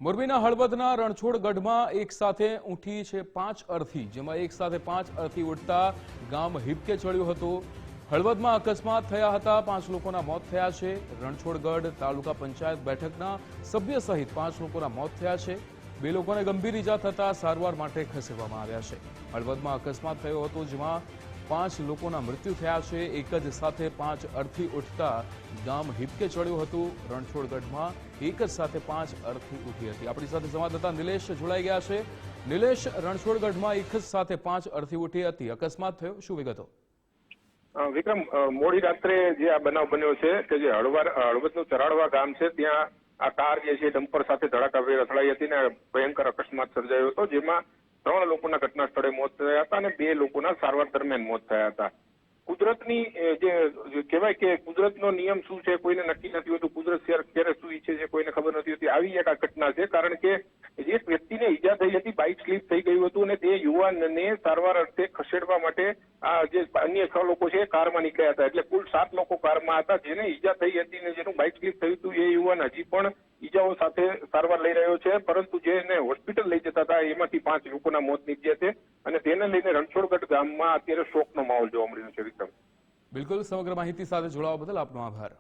મોરબીના હળવદના રણછોડ ગઢમાં એક સાથે ઊંઠી છે 5 અર્થી, જેમાં એક સાથે 5 અર્થી ઉડતા ગામ હિબકે ચડ્યું હતું। હળવદમાં અકસ્માત થયા હતા, 5 લોકોના મોત થયા છે। રણછોડગઢ તાલુકા પંચાયત બેઠકના સભ્ય સહિત 5 લોકોના મોત થયા છે। 2 લોકોને ગંભીર ઈજા થતા સારવાર માટે ખસેડવામાં આવ્યા છે। હળવદમાં અકસ્માત થયો હતો, જેમાં 5 લોકોના મૃત્યુ થયા છે। એક જ સાથે 5 અર્થી ઉઠતા ગામ હિબકે ચડ્યું હતું। રણછોડગઢમાં એક જ સાથે 5 અર્થી ઉઠી હતી। આપણી સાથે સંવાદદાતા નિલેશ જોડાઈ ગયા છે। નિલેશ, રણછોડગઢમાં એક જ સાથે 5 અર્થી ઉઠી હતી, અકસ્માત થયો, શું વિગતો? વિક્રમ, મોડી રાત્રે જે આ બનાવ બન્યો છે કે જે હળવદનું ચરાડવા ગામ છે, ત્યાં આ કાર જે છે ડમ્પર સાથે ધડાકાભેર અથડાઈ હતી ને ભયંકર અકસ્માત સર્જાયો હતો, જેમાં 3 લોકોના ઘટના સ્થળે મોત થયા હતા અને 2 લોકોના સારવાર દરમિયાન મોત થયા હતા। કુદરતની જે કહેવાય કે કુદરતનો નિયમ શું છે કોઈને નક્કી નથી હોતું, કુદરત ક્યારે શું ઈચ્છે છે કોઈને ખબર નથી હોતી। આવી એક આ ઘટના છે, કારણ કે જે વ્યક્તિને ઈજા થઈ હતી, બાઇક સ્લીપ થઈ ગયું હતું અને તે યુવાનને સારવાર અર્થે ખસેડવા માટે આ જે અન્ય 6 લોકો છે કારમાં નીકળ્યા હતા, એટલે કુલ 7 લોકો કારમાં હતા। જેને ઈજા થઈ હતી ને જેનું બાઇક સ્લીપ થયું હતું, એ યુવાન હજી પણ ઈજાઓ સાથે સારવાર લઈ રહ્યો છે, પરંતુ જેને હોસ્પિટલ લઈ જતા હતા એમાંથી 5 લોકોના મોત નીપજ્યા છે અને તેને લઈને રણછોડગઢ ગામમાં અત્યારે શોકનો માહોલ જોવા મળી રહ્યો છે। વિક્રમ, બિલકુલ, સમગ્ર માહિતી સાથે જોડાવા બદલ આપનો આભાર।